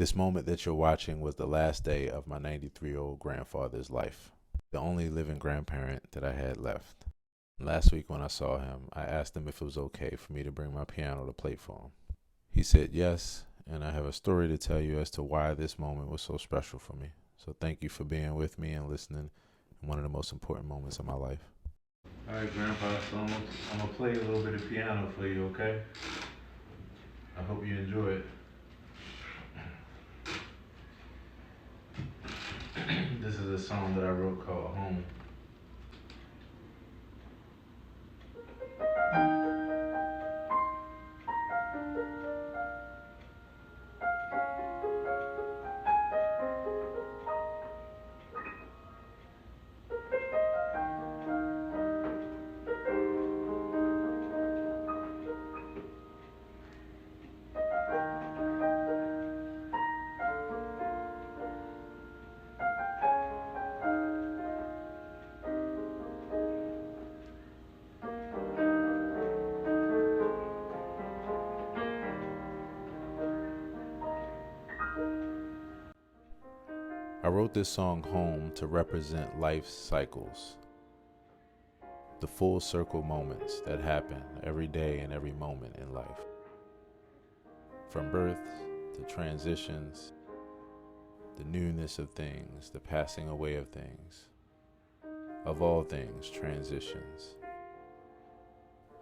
This moment that you're watching was the last day of my 93-year-old grandfather's life, the only living grandparent that I had left. Last week when I saw him, I asked him if it was okay for me to bring my piano to play for him. He said yes, and I have a story to tell you as to why this moment was so special for me. So thank you for being with me and listening in one of the most important moments of my life. All right, Grandpa, so I'm gonna play a little bit of piano for you, okay? I hope you enjoy it. This is a song that I wrote called Home. I wrote this song Home to represent life's cycles, the full circle moments that happen every day and every moment in life. From birth to transitions, the newness of things, the passing away of things, of all things, transitions.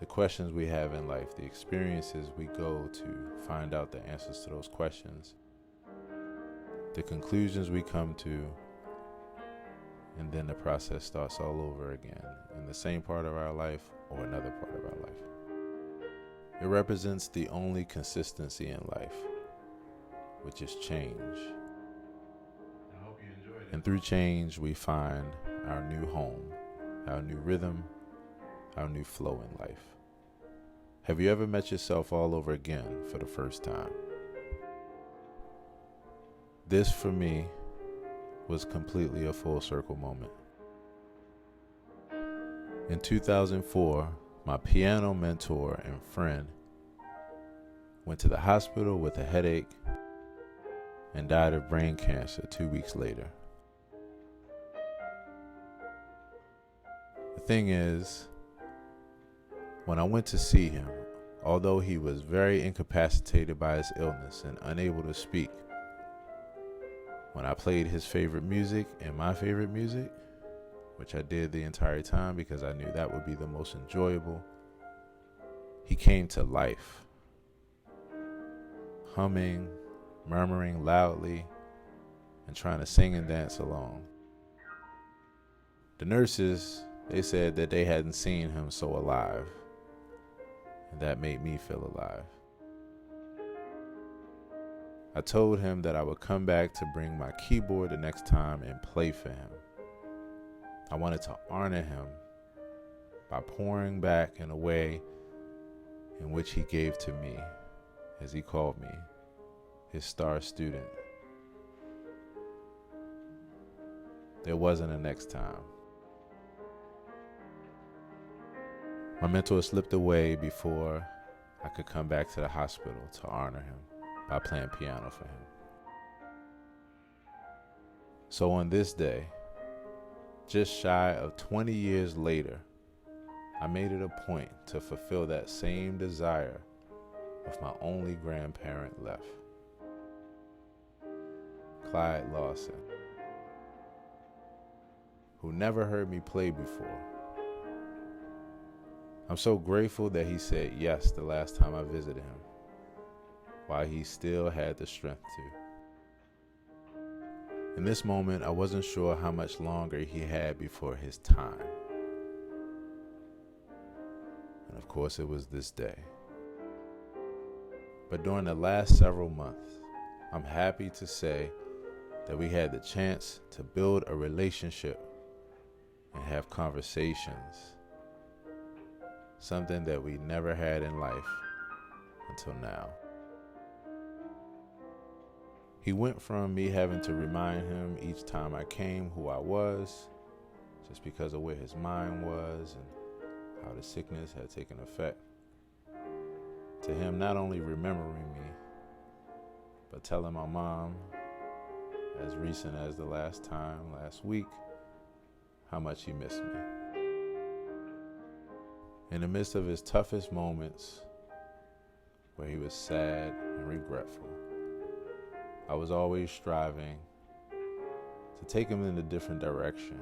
The questions we have in life, the experiences we go to find out the answers to those questions, the conclusions we come to, and then the process starts all over again in the same part of our life or another part of our life. It represents the only consistency in life, which is change. I hope you enjoyed it. And through change, we find our new home, our new rhythm, our new flow in life. Have you ever met yourself all over again for the first time? This, for me, was completely a full circle moment. In 2004, my piano mentor and friend went to the hospital with a headache and died of brain cancer 2 weeks later. The thing is, when I went to see him, although he was very incapacitated by his illness and unable to speak, when I played his favorite music and my favorite music, which I did the entire time because I knew that would be the most enjoyable, he came to life, humming, murmuring loudly, and trying to sing and dance along. The nurses, they said that they hadn't seen him so alive, and that made me feel alive. I told him that I would come back to bring my keyboard the next time and play for him. I wanted to honor him by pouring back in a way in which he gave to me, as he called me, his star student. There wasn't a next time. My mentor slipped away before I could come back to the hospital to honor him by playing piano for him. So on this day, just shy of 20 years later, I made it a point to fulfill that same desire of my only grandparent left, Clyde Lawson, who never heard me play before. I'm so grateful that he said yes the last time I visited him, while he still had the strength to. In this moment, I wasn't sure how much longer he had before his time. And of course, it was this day. But during the last several months, I'm happy to say that we had the chance to build a relationship and have conversations, something that we never had in life until now. He went from me having to remind him each time I came who I was, just because of where his mind was and how the sickness had taken effect, to him not only remembering me, but telling my mom, as recent as the last week, how much he missed me. In the midst of his toughest moments, where he was sad and regretful, I was always striving to take him in a different direction,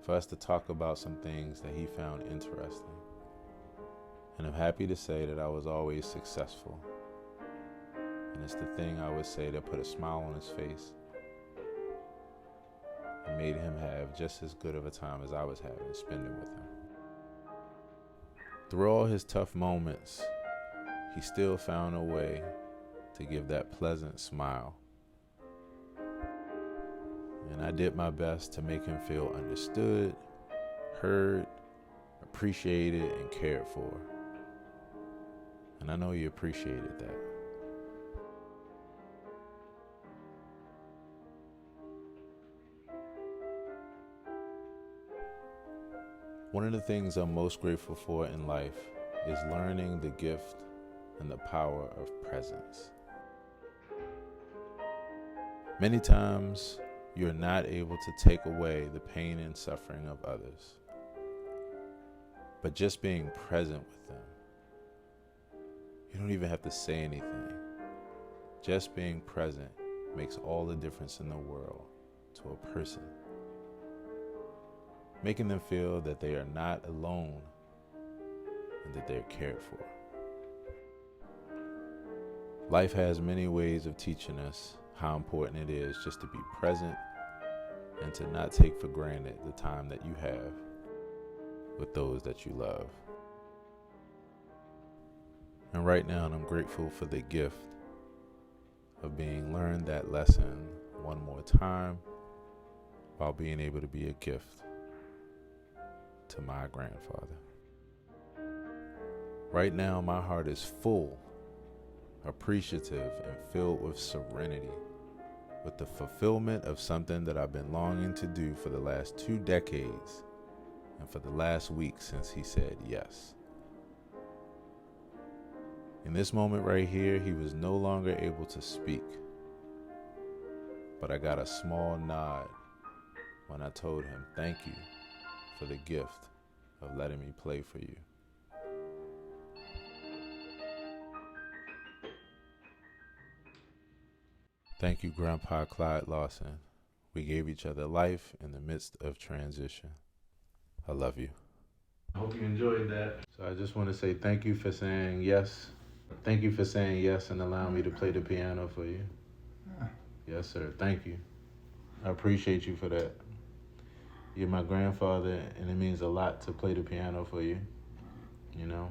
for us to talk about some things that he found interesting. And I'm happy to say that I was always successful. And it's the thing I would say that put a smile on his face and made him have just as good of a time as I was having spending with him. Through all his tough moments, he still found a way to give that pleasant smile. And I did my best to make him feel understood, heard, appreciated, and cared for. And I know he appreciated that. One of the things I'm most grateful for in life is learning the gift and the power of presence. Many times, you're not able to take away the pain and suffering of others, but just being present with them. You don't even have to say anything. Just being present makes all the difference in the world to a person. Making them feel that they are not alone and that they're cared for. Life has many ways of teaching us how important it is just to be present and to not take for granted the time that you have with those that you love. And right now, I'm grateful for the gift of being learned that lesson one more time while being able to be a gift to my grandfather. Right now, my heart is full, appreciative, and filled with serenity, with the fulfillment of something that I've been longing to do for the last 2 decades and for the last week since he said yes. In this moment right here, he was no longer able to speak, but I got a small nod when I told him thank you for the gift of letting me play for you. Thank you, Grandpa Clyde Lawson. We gave each other life in the midst of transition. I love you. I hope you enjoyed that. So I just want to say thank you for saying yes. Thank you for saying yes and allowing me to play the piano for you. Yes, sir. Thank you. I appreciate you for that. You're my grandfather, and it means a lot to play the piano for you. You know?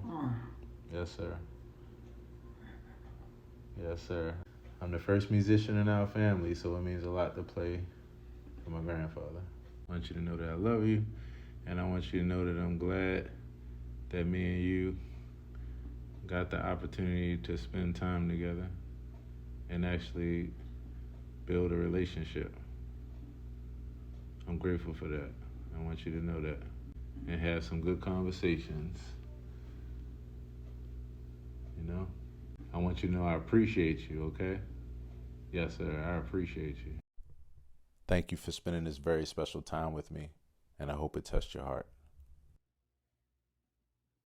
Yes, sir. Yes, sir. I'm the first musician in our family, so it means a lot to play for my grandfather. I want you to know that I love you, and I want you to know that I'm glad that me and you got the opportunity to spend time together and actually build a relationship. I'm grateful for that. I want you to know that. And have some good conversations. You know? I want you to know I appreciate you, okay? Yes, sir, I appreciate you. Thank you for spending this very special time with me, and I hope it touched your heart.